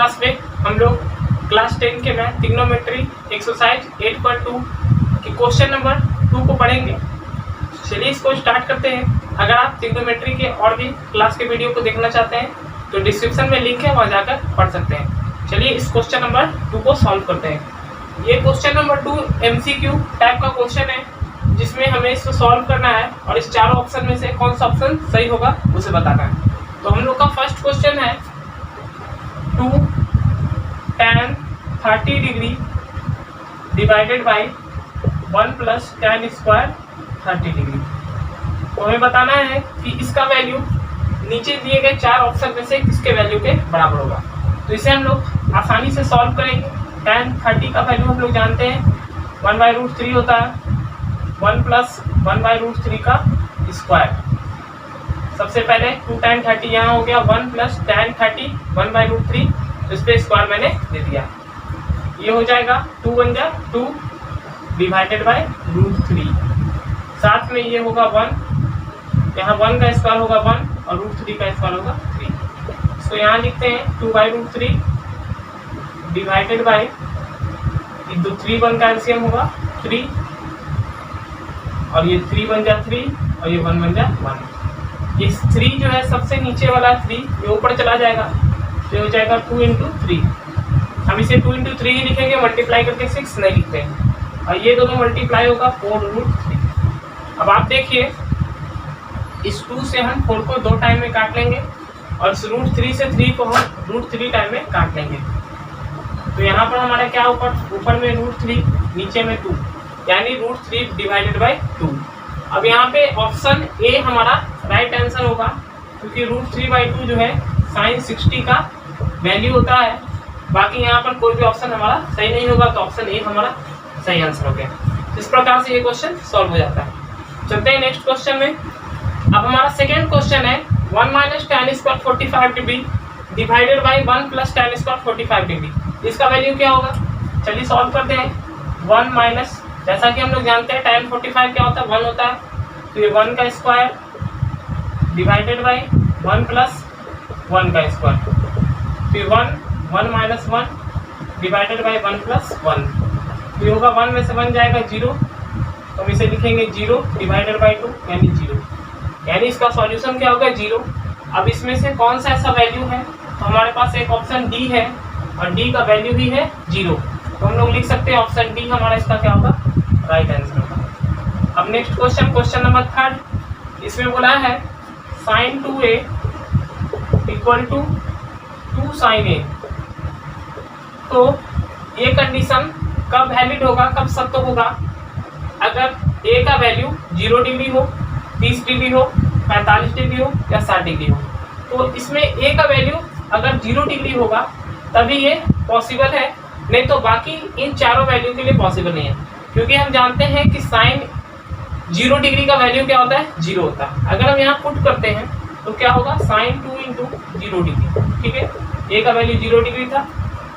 Class में हम लोग क्लास 10 के मैथ ट्रिग्नोमेट्री एक्सरसाइज 8.2 के क्वेश्चन नंबर 2 को पढ़ेंगे। चलिए इसको स्टार्ट करते हैं। अगर आप ट्रिग्नोमेट्री के और भी क्लास के वीडियो को देखना चाहते हैं तो डिस्क्रिप्शन में लिंक है, वहाँ जाकर पढ़ सकते हैं। चलिए इस क्वेश्चन नंबर 2 को सॉल्व करते हैं। ये क्वेश्चन नंबर 2 MCQ टाइप का क्वेश्चन है, जिसमें हमें इसको सॉल्व करना है और इस चारों ऑप्शन में से कौन सा ऑप्शन सही होगा उसे बताना है। तो हम लोग का फर्स्ट क्वेश्चन है 2 tan 30 degree divided by 1 plus tan square 30 degree. तो हमें बताना है कि इसका वैल्यू नीचे दिए गए चार ऑप्शन में से किसके वैल्यू के बराबर होगा। तो इसे हम लोग आसानी से सॉल्व करेंगे। tan 30 का वैल्यू हम लोग जानते हैं 1/√3 होता है, 1 प्लस 1/√3 का स्क्वायर। सबसे पहले 2 tan 30 यहाँ हो गया, 1 प्लस tan 30 1/√3, तो इस पे स्क्वायर मैंने दे दिया। ये हो जाएगा 2 बन जा 2 डिवाइडेड बाई √3, साथ में ये होगा 1, यहाँ 1 का स्क्वायर होगा 1 और √3 का स्क्वायर होगा 3। इसको यहाँ लिखते हैं 2/√3 डिवाइडेड बाई 3 1 का एलसीएम होगा 3, और ये 3 बन जा 3 और ये 1 बन जा 1। ये 3 जो है सबसे नीचे वाला 3 ये ऊपर चला जाएगा, तो हो जाएगा 2 × 3। हम इसे 2 × 3 ही लिखेंगे, मल्टीप्लाई करके 6 नहीं लिखते हैं। और ये दोनों मल्टीप्लाई होगा 4√3। अब आप देखिए इस 2 से हम 4 को 2 टाइम में काट लेंगे और इस √3 से 3 को हम √3 टाइम में काट लेंगे। तो यहाँ पर हमारा क्या ऊपर में √3 नीचे में 2, यानी √3 डिवाइडेड बाई 2। अब यहाँ पे ऑप्शन ए हमारा राइट आंसर होगा, क्योंकि √3/2 जो है sin 60 का वैल्यू होता है। बाकी यहाँ पर कोई भी ऑप्शन हमारा सही नहीं होगा, तो ऑप्शन ए हमारा सही आंसर हो गया। इस प्रकार से ये क्वेश्चन सॉल्व हो जाता है। चलते हैं नेक्स्ट क्वेश्चन में। अब हमारा सेकेंड क्वेश्चन है 1 - tan square 45 degree divided by 1 plus tan square 45 degree. इसका वैल्यू क्या होगा? चलिए सॉल्व करते हैं। 1 माइनस, जैसा कि हम लोग जानते हैं tan 45 क्या होता है 1 होता है, तो ये 1 का स्क्वायर डिवाइडेड बाई 1 प्लस 1 का स्क्वायर, फिर 1 माइनस 1 डिवाइडेड बाई 1 प्लस 1, तो ये होगा 1 में से 1 जाएगा 0, तो हम इसे लिखेंगे 0 डिवाइडेड बाई 2 यानी 0, यानी इसका सॉल्यूशन क्या होगा 0। अब इसमें से कौन सा ऐसा वैल्यू है, तो हमारे पास एक ऑप्शन डी है और डी का वैल्यू ही है 0, तो हम लोग लिख सकते हैं ऑप्शन डी हमारा इसका क्या होगा राइट आंसर होगा। अब नेक्स्ट क्वेश्चन नंबर 3, इसमें बोला है sin 2a equal to 2 sin a। तो ये कंडीशन कब वैलिड होगा, कब सत्य होगा? अगर a का वैल्यू 0 डिग्री हो, 30 डिग्री हो, 45 डिग्री हो या 60 डिग्री हो। तो इसमें a का वैल्यू अगर 0 डिग्री होगा तभी ये पॉसिबल है, नहीं तो बाकी इन चारों वैल्यू के लिए पॉसिबल नहीं है, क्योंकि हम जानते हैं कि साइन 0 डिग्री का वैल्यू क्या होता है 0 होता है। अगर हम यहाँ पुट करते हैं तो क्या होगा sin 2 × 0 डिग्री, ठीक है। a का वैल्यू 0 डिग्री था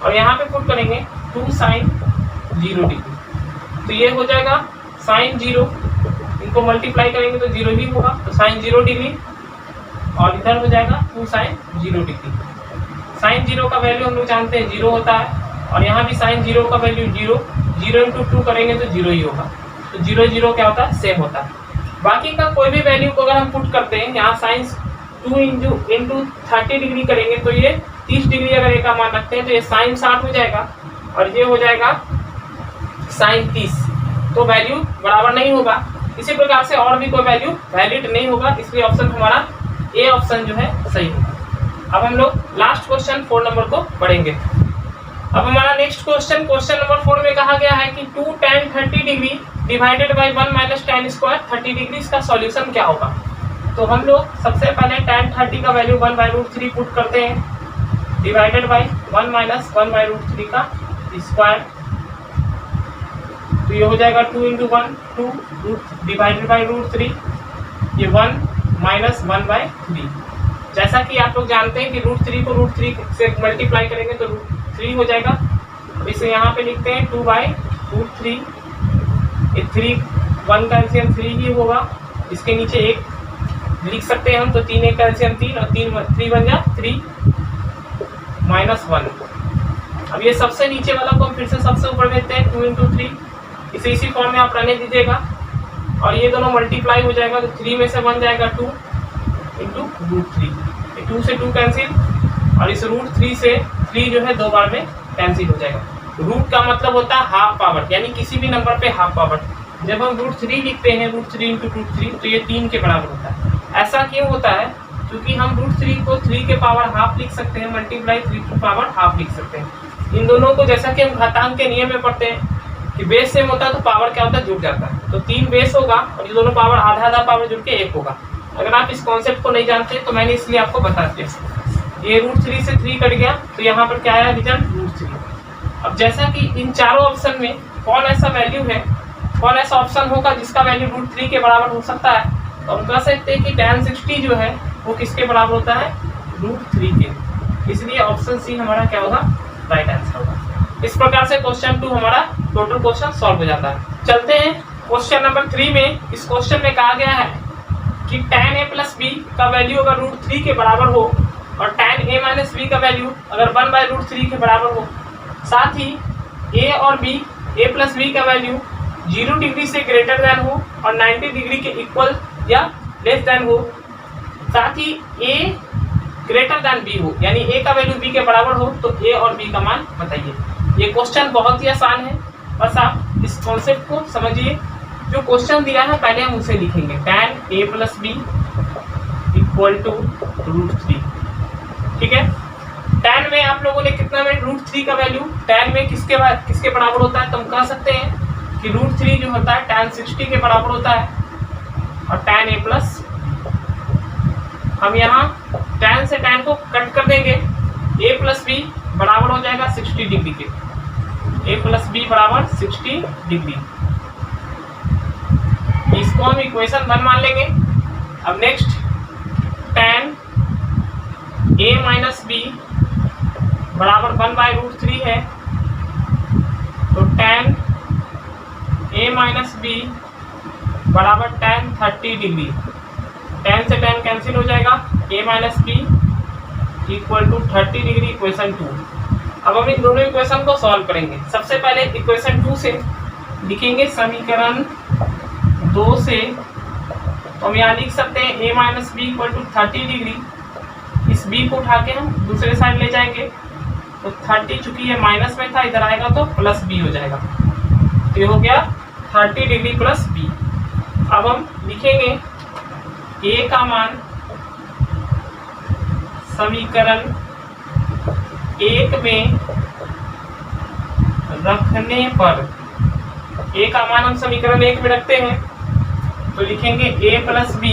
और यहाँ पे पुट करेंगे 2 sin 0 डिग्री, तो ये हो जाएगा sin 0, इनको मल्टीप्लाई करेंगे तो 0 ही होगा, तो sin 0 डिग्री और इधर हो जाएगा 2 sin 0 डिग्री। sin 0 का वैल्यू हम लोग जानते हैं 0 होता है, और यहाँ भी sin 0 का वैल्यू 0 × 2 करेंगे तो 0 ही होगा, तो 0 0 क्या होता है सेम होता है। बाकी का कोई भी वैल्यू को अगर हम पुट करते हैं, यहाँ sin 2 × 30 डिग्री करेंगे तो ये 30 डिग्री अगर एक का मान रखते हैं तो ये sin 60 हो जाएगा और ये हो जाएगा sin 30, तो वैल्यू बराबर नहीं होगा। इसी प्रकार से और भी कोई वैल्यू वैलिड नहीं होगा, इसलिए ऑप्शन हमारा ए ऑप्शन जो है सही होगा। अब हम लोग लास्ट क्वेश्चन 4 नंबर को पढ़ेंगे। अब हमारा नेक्स्ट क्वेश्चन नंबर 4 में कहा गया है कि 2 tan 30 degree divided by 1 minus tan square 30 degree, इसका सॉल्यूशन क्या होगा? तो हम लोग सबसे पहले tan 30 का वैल्यू 1/√3 पुट करते हैं डिवाइडेड बाई 1 माइनस 1/√3 का स्क्वायर, तो ये हो जाएगा 2 × 1 2 डिवाइडेड बाई √3, ये 1 माइनस 1/3। जैसा कि आप लोग जानते हैं कि √3 को √3 से मल्टीप्लाई करेंगे तो √3 हो जाएगा। इसे यहाँ पे लिखते हैं 2/√3, ये 3 1 का एलसीएम 3 ही होगा, इसके नीचे 1 लिख सकते हैं हम, तो 3 1 का एलसीएम 3 और 3 बन जा 3 -1, अब ये सबसे नीचे वाला को हम फिर से सबसे ऊपर भेजते हैं, 2 × 3, इसी फॉर्म में आप रहने दीजिएगा और ये दोनों मल्टीप्लाई हो जाएगा तो 3 में से बन जाएगा 2 × √3, 2 से 2 कैंसिल और इस √3 से 3 जो है 2 बार में कैंसिल हो जाएगा। रूट का मतलब होता है हाफ पावर, यानी किसी भी नंबर पे हाफ पावर। जब हम √3 लिखते हैं, √3 × √3, तो ये 3 के बराबर होता है। ऐसा क्यों होता है? क्योंकि हम √3 को 3 के पावर हाफ लिख सकते हैं, मल्टीप्लाई 3 की पावर हाफ लिख सकते हैं। इन दोनों को जैसा कि हम घातांक के नियम में पढ़ते हैं कि बेस सेम होता है तो पावर क्या होता है, जुड़ जाता है। तो 3 बेस होगा और ये दोनों पावर आधा आधा पावर जुड़ के 1 होगा। अगर आप इस कॉन्सेप्ट को नहीं जानते तो मैंने इसलिए आपको बता दिया। ये √3 से 3 कट गया तो यहाँ पर क्या आया रिजल्ट, √3। अब जैसा कि इन चारों ऑप्शन में कौन ऐसा वैल्यू है, कौन ऐसा ऑप्शन होगा जिसका वैल्यू √3 के बराबर हो सकता है, तो हम कह सकते हैं कि tan 60 जो है वो किसके बराबर होता है, √3 के। इसलिए ऑप्शन सी हमारा क्या होगा, राइट आंसर होगा। इस प्रकार से क्वेश्चन 2 हमारा टोटल क्वेश्चन सॉल्व हो जाता है। चलते हैं क्वेश्चन नंबर 3 में। इस क्वेश्चन में कहा गया है कि tan a + b का वैल्यू अगर √3 के बराबर हो और tan a - b का वैल्यू अगर 1/√3 के बराबर हो, साथ ही a और b, a + b का वैल्यू 0 डिग्री से ग्रेटर देन हो और 90 डिग्री के इक्वल या लेस देन हो, साथ ही a ग्रेटर देन b हो, यानी a का वैल्यू b के बराबर हो, तो a और b का मान बताइए। ये क्वेश्चन बहुत ही आसान है, बस आप इस कॉन्सेप्ट को समझिए। जो क्वेश्चन दिया है पहले हम उसे लिखेंगे, tan a + b = √3। ठीक है, tan में आप लोगों ने कितना में √3 का वैल्यू tan में किसके बराबर होता है, तो हम कह सकते हैं कि √3 जो होता है tan 60 के बराबर होता है और tan a + हम यहाँ tan से tan को कट कर देंगे, a + b बराबर हो जाएगा 60 डिग्री के, a + b बराबर 60 डिग्री। इसको हम इक्वेशन 1 मान लेंगे। अब नेक्स्ट tan a - b बराबर 1/√3 है, तो tan a - b बराबर tan 30 डिग्री। tan से tan कैंसिल हो जाएगा, a - b = 30 डिग्री, इक्वेशन 2। अब हम इन दोनों इक्वेशन को सॉल्व करेंगे। सबसे पहले इक्वेशन 2 से लिखेंगे समीकरण 2 से, तो हम यहाँ लिख सकते हैं a - b = 30 डिग्री। इस b को उठा के हम दूसरे साइड ले जाएंगे, तो 30 चूंकि ये माइनस में था, इधर आएगा तो +b हो जाएगा, तो ये हो गया 30 डिग्री + b। अब हम लिखेंगे a का मान समीकरण 1 में रखने पर, a का मान हम समीकरण 1 में रखते हैं तो लिखेंगे a + b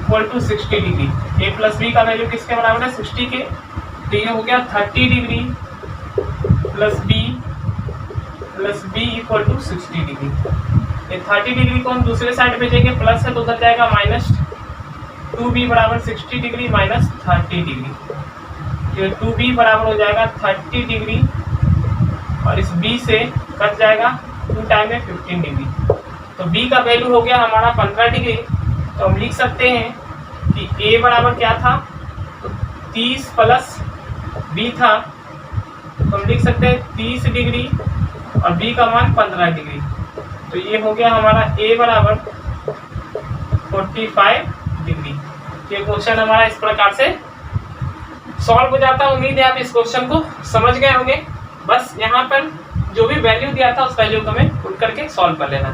= 60 degree. a + b का वैल्यू किसके बराबर है, 60 के, तो ये हो गया 30 डिग्री + b = 60 डिग्री। ये 30 डिग्री को हम दूसरे साइड भेजेंगे, प्लस है तो उधर जाएगा माइनस, 2b बराबर 60 डिग्री - 30 डिग्री। ये 2b बराबर हो जाएगा 30 डिग्री और इस b से कट जाएगा 2 टाइम में 15 डिग्री, तो b का वैल्यू हो गया हमारा 15 डिग्री। तो हम लिख सकते हैं कि a बराबर क्या था, तो 30 + b था, तो हम लिख सकते हैं 30 डिग्री और b का मान 15 डिग्री, तो ये हो गया हमारा a बराबर 45 डिग्री। ये क्वेश्चन हमारा इस प्रकार से सॉल्व हो जाता है। उम्मीद है आप इस क्वेश्चन को समझ गए होंगे। बस यहाँ पर जो भी वैल्यू दिया था उस वैल्यू को हमें पुट करके सॉल्व कर लेना।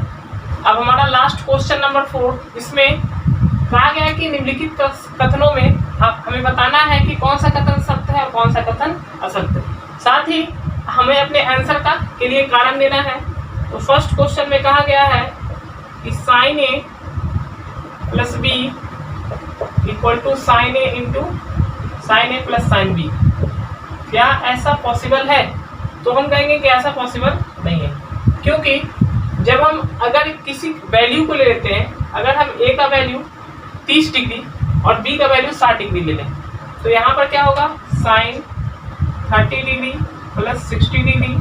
अब हमारा लास्ट क्वेश्चन नंबर 4, इसमें कहा गया है कि निम्नलिखित कथनों में हमें बताना है कि कौन सा कथन सत्य है और कौन सा कथन असत्य। साथ ही हमें अपने आंसर के लिए कारण देना है। तो फर्स्ट क्वेश्चन में कहा गया है कि sin a + b = sin a × sin a + sin b। क्या ऐसा पॉसिबल है? तो हम कहेंगे कि ऐसा पॉसिबल नहीं है, क्योंकि जब हम अगर किसी वैल्यू को ले लेते हैं, अगर हम a का वैल्यू 30 डिग्री और b का वैल्यू 60 डिग्री ले लें, तो यहाँ पर क्या होगा, sin 30 degree + 60 degree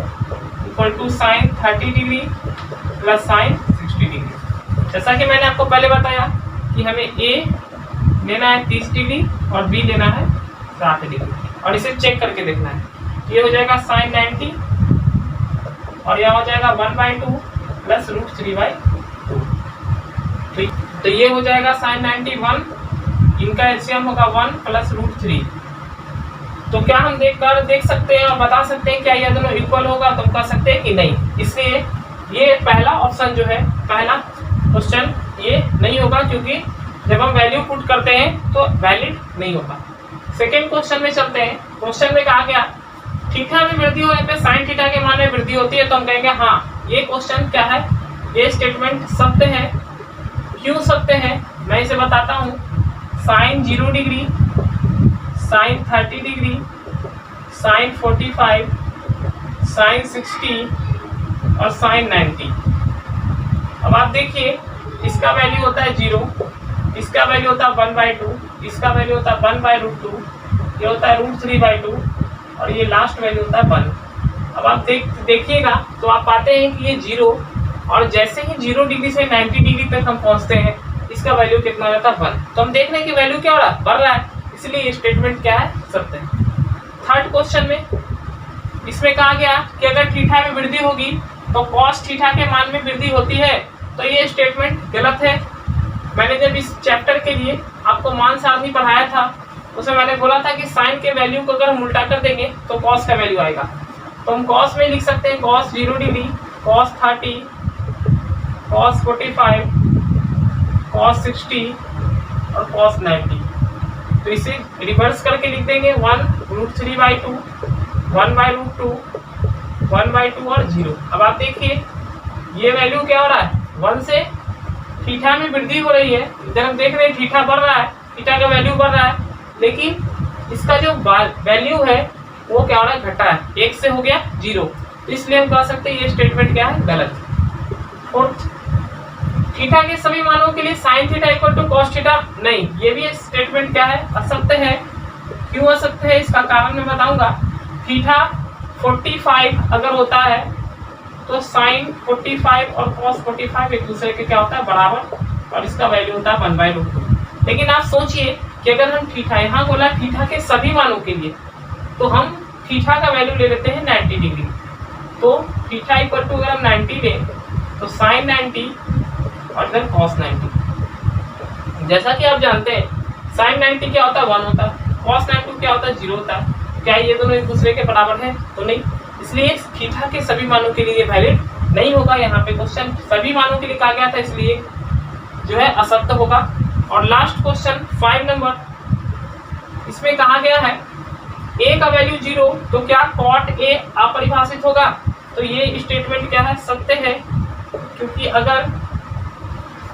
= sin 30 degree + sin 60 degree. जैसा कि मैंने आपको पहले बताया कि हमें a लेना है 30 डिग्री और b लेना है 60 डिग्री, और इसे चेक करके देखना है। ये हो जाएगा sin 90 और यह हो जाएगा 1/2 प्लस √3/2। ठीक, तो ये हो जाएगा sin 90 1, इनका एलसीएम होगा 1 प्लस √3। तो क्या हम देख सकते हैं और बता सकते हैं क्या ये दोनों इक्वल होगा? तो हम कह सकते हैं कि नहीं। इसलिए ये पहला ऑप्शन जो है, पहला क्वेश्चन ये नहीं होगा, क्योंकि जब हम वैल्यू पुट करते हैं तो वैलिड नहीं होगा। सेकेंड क्वेश्चन में चलते हैं। क्वेश्चन में कहा गया थीटा में वृद्धि होने पे साइन थीटा के मान में वृद्धि होती है। तो हम कहेंगे हाँ, ये क्वेश्चन क्या है, ये स्टेटमेंट सत्य है। क्यों सत्य है मैं इसे बताता हूँ। Sine 0 degree, sine 30 degree, sine 45, sine 60 और साइन 90। अब आप देखिए, इसका वैल्यू होता है 0, इसका वैल्यू होता है 1/2, इसका वैल्यू होता है 1/√2, ये होता है √3/2 और ये लास्ट वैल्यू होता है 1। अब आप देखिएगा तो आप पाते हैं कि ये 0, और जैसे ही 0 डिग्री से 90 डिग्री तक हम पहुंचते हैं, इसका वैल्यू कितना हो जाता है 1। तो हम देख रहे हैं कि वैल्यू क्या हो रहा है, बढ़ रहा है, इसलिए ये स्टेटमेंट क्या है, सत्य है। थर्ड क्वेश्चन में इसमें कहा गया कि अगर थीटा में वृद्धि होगी तो कॉस थीटा के मान में वृद्धि होती है। तो ये स्टेटमेंट गलत है। मैंने जब इस चैप्टर के लिए आपको मान सारणी पढ़ाया था, उसमें मैंने बोला था कि साइन के वैल्यू को अगर हम उल्टा कर देंगे तो कॉस का वैल्यू आएगा। तो हम कॉस में लिख सकते हैं cos 0 degree, cos 30, cos 45, cos 60 और कॉस 90। तो इसे रिवर्स करके लिख देंगे 1√3/2, 1/√2, 1/2 और 0। अब आप देखिए ये वैल्यू क्या हो रहा है, 1 से थीटा में वृद्धि हो रही है। इधर हम देख रहे हैं थीटा बढ़ रहा है, थीटा का वैल्यू बढ़ रहा है, लेकिन इसका जो वैल्यू है वो क्या हो रहा है, घटा है, 1 से हो गया 0। इसलिए हम कह सकते हैं ये स्टेटमेंट क्या है, गलत। फोर्थ, थीटा के सभी मानों के लिए sine theta equal to cos theta नहीं, ये भी स्टेटमेंट क्या है, असत्य है। क्यों असत्य है, इसका कारण मैं बताऊंगा। थीटा 45 अगर होता है तो साइन 45 और कॉस 45 एक दूसरे के क्या होता है, बराबर, और इसका वैल्यू होता है 1/√2। लेकिन आप सोचिए कि अगर हम थीटा, यहाँ बोला थीटा के सभी मानों के लिए, तो हम थीटा का वैल्यू ले लेते हैं 90 डिग्री। तो थीटा इक्वल टू अगर हम 90 लें तो साइन 90 और इधर कॉस 90। जैसा कि आप जानते हैं साइन 90 क्या होता है, 1 होता है, कॉस 90 क्या होता है, 0 होता है। क्या ये दोनों एक दूसरे के बराबर है, तो नहीं। इसलिए थीटा के सभी मानों के लिए वैलिड नहीं होगा। यहाँ पे क्वेश्चन सभी मानों के लिए कहा गया था, इसलिए जो है असत्य होगा। और लास्ट क्वेश्चन 5 नंबर, इसमें कहा गया है a का वैल्यू 0, तो क्या cot a अपरिभाषित होगा? तो ये स्टेटमेंट क्या है, सत्य है, क्योंकि अगर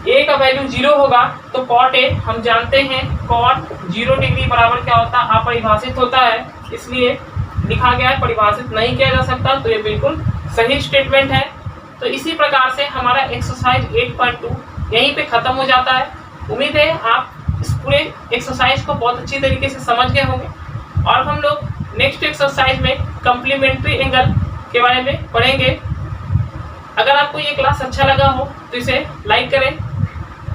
a का वैल्यू 0 होगा तो cot a हम जानते हैं cot 0 डिग्री बराबर क्या होता है, अपरिभाषित होता है। इसलिए लिखा गया है परिभाषित नहीं किया जा सकता। तो ये बिल्कुल सही स्टेटमेंट है। तो इसी प्रकार से हमारा एक्सरसाइज 8.2 यहीं पे खत्म हो जाता है। उम्मीद है आप इस पूरे एक्सरसाइज को बहुत अच्छी तरीके से समझ गए होंगे, और हम लोग नेक्स्ट एक्सरसाइज में कम्प्लीमेंट्री एंगल के बारे में पढ़ेंगे। अगर आपको ये क्लास अच्छा लगा हो तो इसे लाइक करें,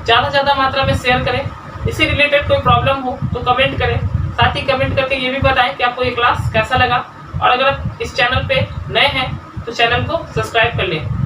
ज़्यादा से ज़्यादा मात्रा में शेयर करें। इससे रिलेटेड कोई प्रॉब्लम हो तो कमेंट करें, साथ ही कमेंट करके ये भी बताएं कि आपको ये क्लास कैसा लगा। और अगर आप इस चैनल पे नए हैं तो चैनल को सब्सक्राइब कर लें।